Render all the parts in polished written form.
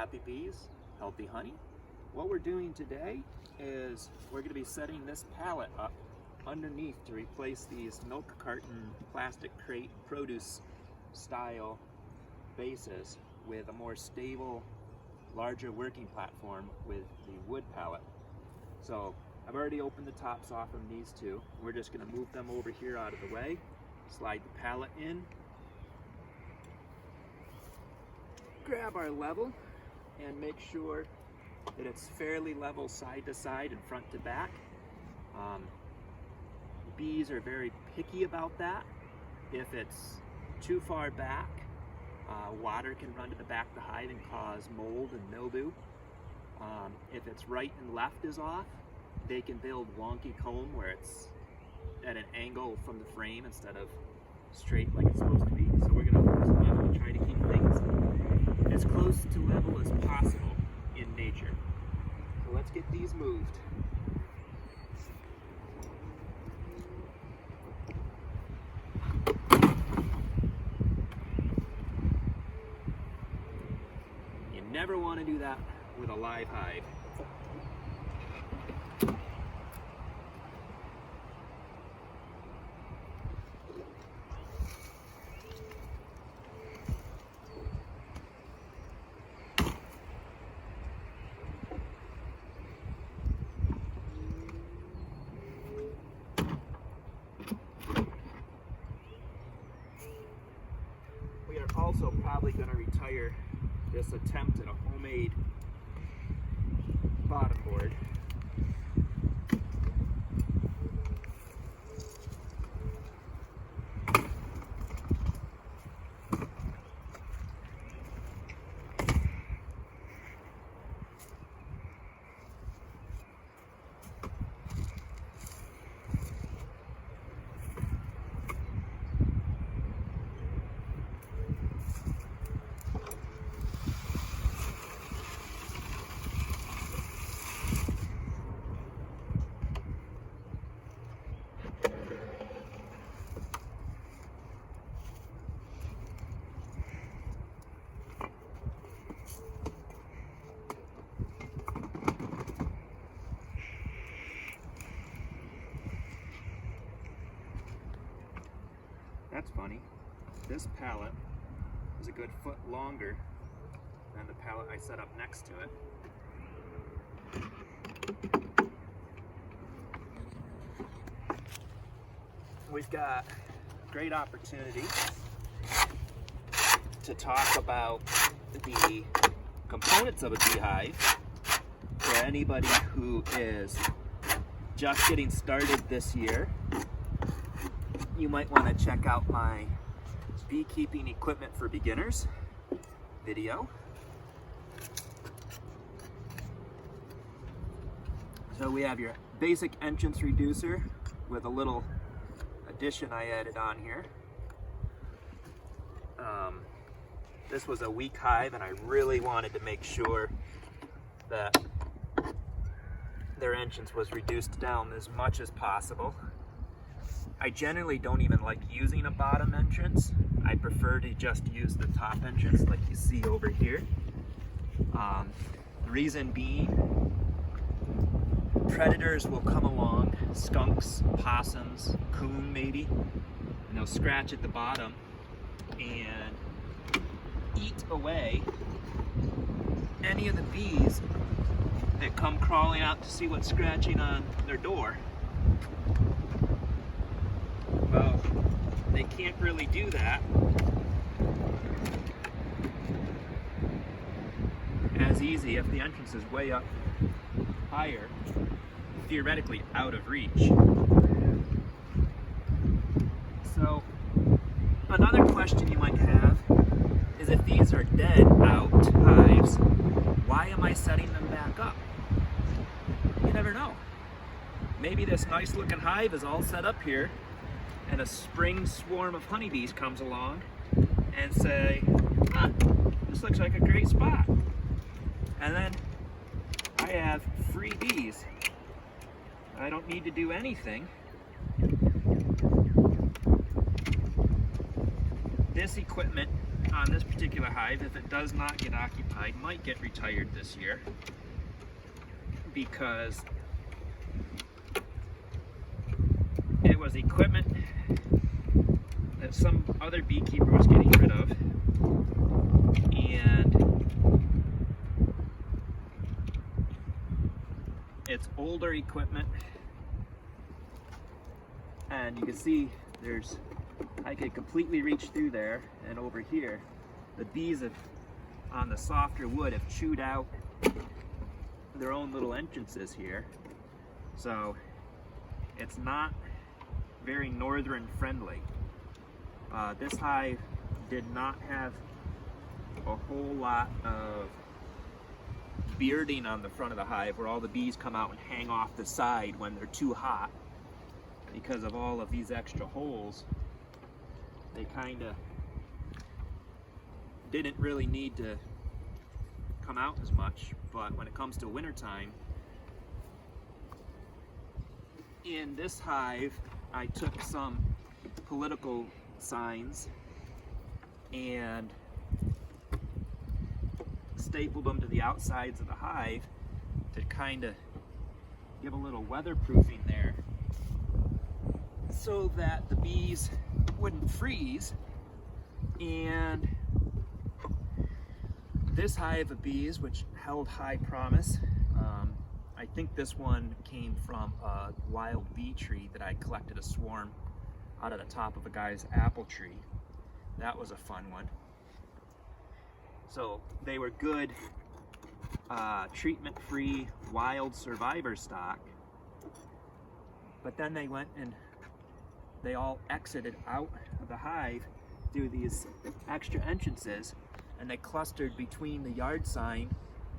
happy bees, healthy honey. What we're doing today is we're going to be setting this pallet up underneath to replace these milk carton plastic crate produce style bases with a more stable, larger working platform with the wood pallet. So I've already opened the tops off from these two. We're just going to move them over here out of the way, slide the pallet in, grab our level, and make sure that it's fairly level side to side and front to back. Bees are very picky about that. If it's too far back, water can run to the back of the hive and cause mold and mildew. If it's right and left is off, they can build wonky comb where it's at an angle from the frame instead of straight like it's supposed to be. So we're going to try to keep things as close to level as possible in nature. So let's get these moved. You never want to do that with a live hive. Also probably going to retire this attempt at a homemade bottom board. That's funny. This pallet is a good foot longer than the pallet I set up next to it. We've got a great opportunity to talk about the components of a beehive for anybody who is just getting started this year. You might want to check out my beekeeping equipment for beginners video. So we have your basic entrance reducer with a little addition I added on here. This was a weak hive and I really wanted to make sure that their entrance was reduced down as much as possible. I generally don't even like using a bottom entrance. I prefer to just use the top entrance like you see over here. The reason being, predators will come along, skunks, possums, coon maybe, and they'll scratch at the bottom and eat away any of the bees that come crawling out to see what's scratching on their door. Well, they can't really do that as easy if the entrance is way up higher, theoretically out of reach. So, another question you might have is if these are dead out hives, why am I setting them back up? You never know. Maybe this nice looking hive is all set up here and a spring swarm of honeybees comes along and say, huh, this looks like a great spot. And then I have free bees. I don't need to do anything. This equipment on this particular hive, if it does not get occupied, might get retired this year because it was equipment that some other beekeeper was getting rid of, and it's older equipment, and you can see I could completely reach through there, and over here the bees on the softer wood have chewed out their own little entrances here, so it's not very northern friendly. This hive did not have a whole lot of bearding on the front of the hive where all the bees come out and hang off the side when they're too hot. Because of all of these extra holes, they kind of didn't really need to come out as much. But when it comes to wintertime, in this hive, I took some political signs and stapled them to the outsides of the hive to kind of give a little weatherproofing there so that the bees wouldn't freeze. And this hive of bees, which held high promise, I think this one came from a wild bee tree that I collected a swarm out of the top of a guy's apple tree. That was a fun one. So they were good treatment-free wild survivor stock, but then they went and they all exited out of the hive through these extra entrances, and they clustered between the yard sign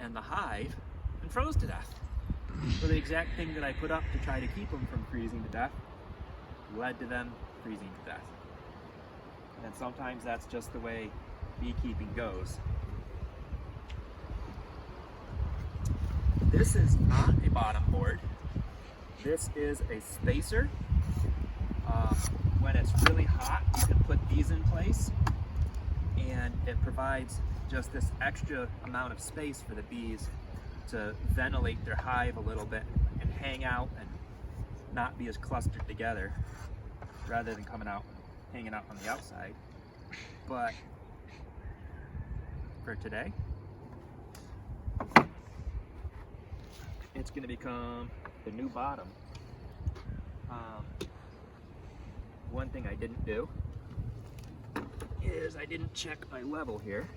and the hive and froze to death. So the exact thing that I put up to try to keep them from freezing to death led to them freezing to death. And sometimes that's just the way beekeeping goes. This is not a bottom board. This is a spacer. When it's really hot, you can put these in place, and it provides just this extra amount of space for the bees to ventilate their hive a little bit and hang out and not be as clustered together, rather than coming out and hanging out on the outside. But for today, it's going to become the new bottom. One thing I didn't do is I didn't check my level here.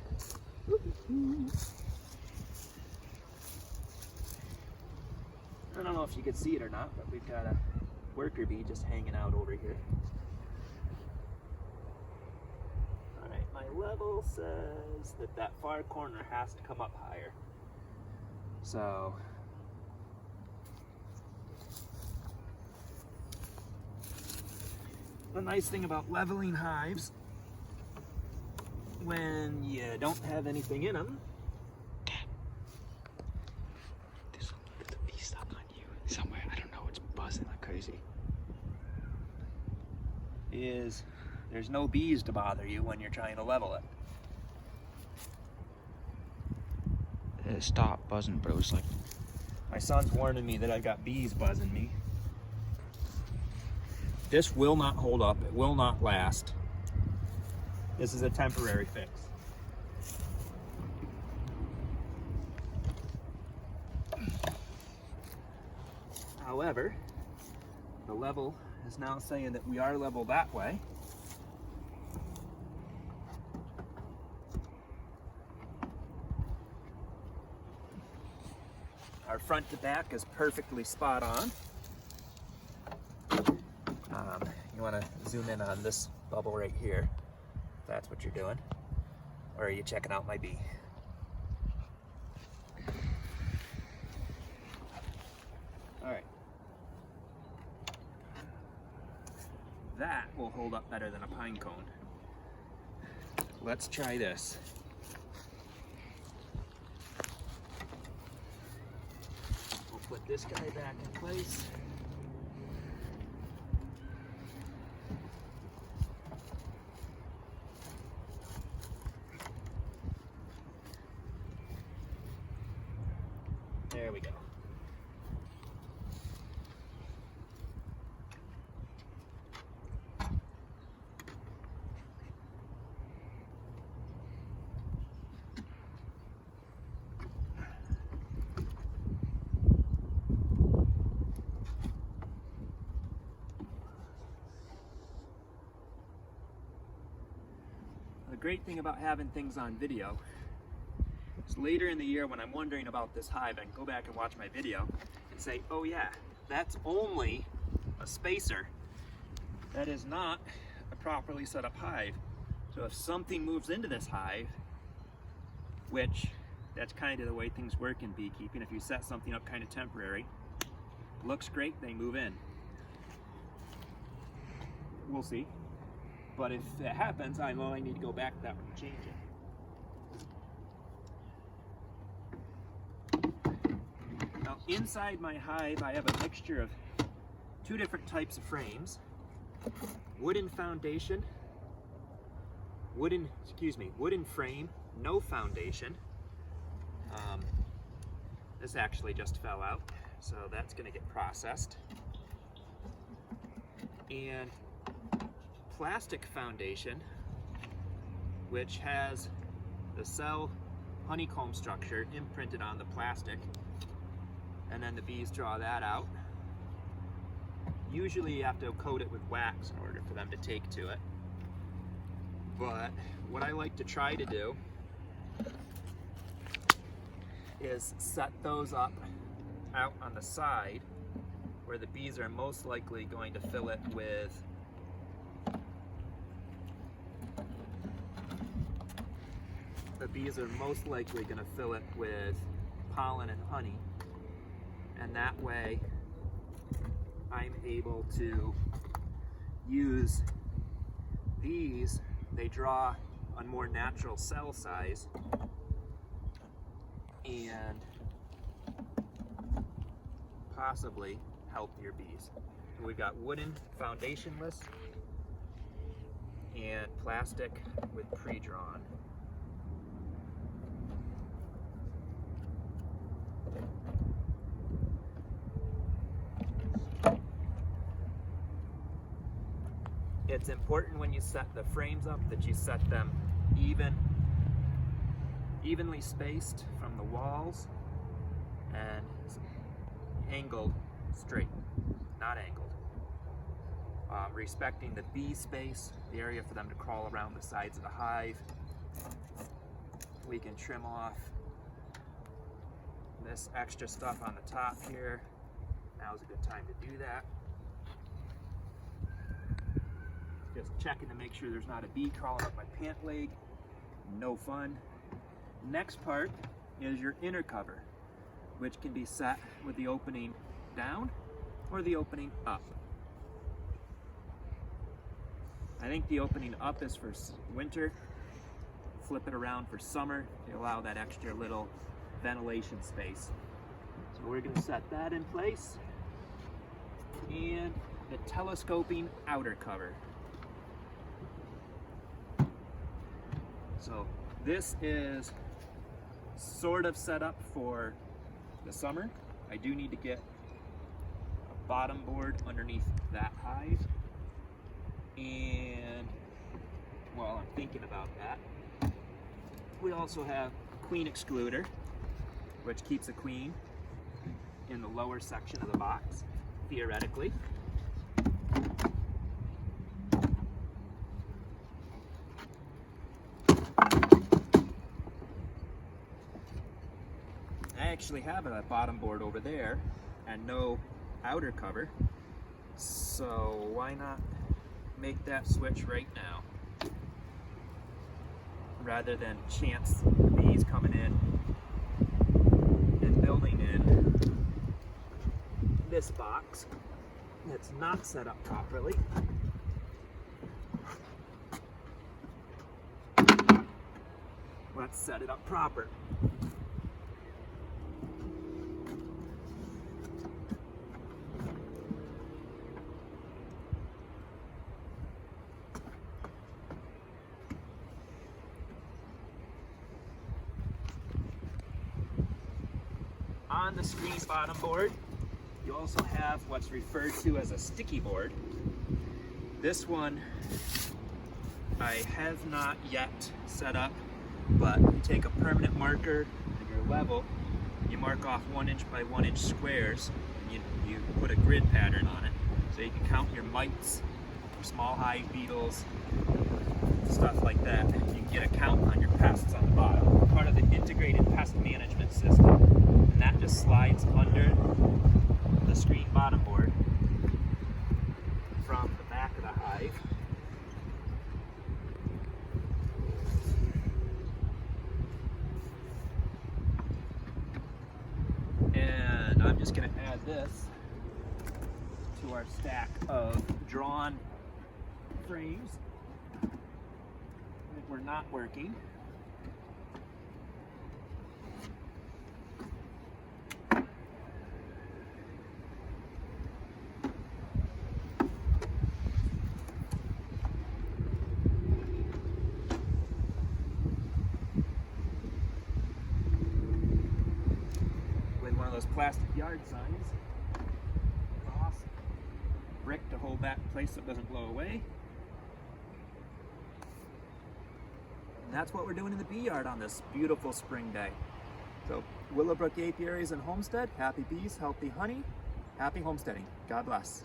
I don't know if you can see it or not, but we've got a worker bee just hanging out over here. Alright, my level says that far corner has to come up higher. So the nice thing about leveling hives when you don't have anything in them. Dad, there's a bee stuck on you somewhere. I don't know, it's buzzing like crazy. Is there's no bees to bother you when you're trying to level it. It stopped buzzing, but it was like... My son's warning me that I've got bees buzzing me. This will not hold up, it will not last. This is a temporary fix. However, the level is now saying that we are level that way. Our front to back is perfectly spot on. You want to zoom in on this bubble right here, if that's what you're doing. Or are you checking out my bee? Alright. That will hold up better than a pine cone. Let's try this. We'll put this guy back in place. There we go. The great thing about having things on video is later in the year when I'm wondering about this hive, I can go back and watch my video and say, oh yeah, that's only a spacer. That is not a properly set up hive. So if something moves into this hive, which that's kind of the way things work in beekeeping, if you set something up kind of temporary, looks great, they move in. We'll see. But if that happens, I know I need to go back to that one and change it. Now inside my hive, I have a mixture of two different types of frames. Wooden foundation, wooden frame, no foundation. This actually just fell out, so that's gonna get processed. And plastic foundation, which has the cell honeycomb structure imprinted on the plastic, and then the bees draw that out. Usually you have to coat it with wax in order for them to take to it, but what I like to try to do is set those up out on the side where the bees are most likely going to fill it with pollen and honey, and that way I'm able to use these. They draw a more natural cell size and possibly healthier bees. So we've got wooden foundationless and plastic with pre-drawn. It's important when you set the frames up that you set them evenly spaced from the walls and angled straight, not angled. Respecting the bee space, the area for them to crawl around the sides of the hive. We can trim off this extra stuff on the top here. Now's a good time to do that. Just checking to make sure there's not a bee crawling up my pant leg. No fun. Next part is your inner cover, which can be set with the opening down or the opening up. I think the opening up is for winter. Flip it around for summer to allow that extra little ventilation space. So we're going to set that in place. And the telescoping outer cover. So this is sort of set up for the summer. I do need to get a bottom board underneath that hive. And while I'm thinking about that, we also have a queen excluder, which keeps a queen in the lower section of the box, theoretically. I actually have a bottom board over there and no outer cover, so why not make that switch right now rather than chance the bees coming in and building in this box that's not set up properly. Let's set it up proper. on the screen bottom board, you also have what's referred to as a sticky board. This one I have not yet set up, but you take a permanent marker and your level, you mark off 1 inch by 1 inch squares, and you put a grid pattern on it so you can count your mites, your small hive beetles, stuff like that. You can get a count on your pests on the bottom, part of the integrated pest management system, and that just slides under the screen bottom board from the back of the hive. And I'm just going to add this to our stack of drawn frames that were not working. Those plastic yard signs across, brick to hold that in place so it doesn't blow away. And that's what we're doing in the bee yard on this beautiful spring day. So Willow, Brook, Apiaries, and Homestead, happy bees, healthy honey, happy homesteading. God bless.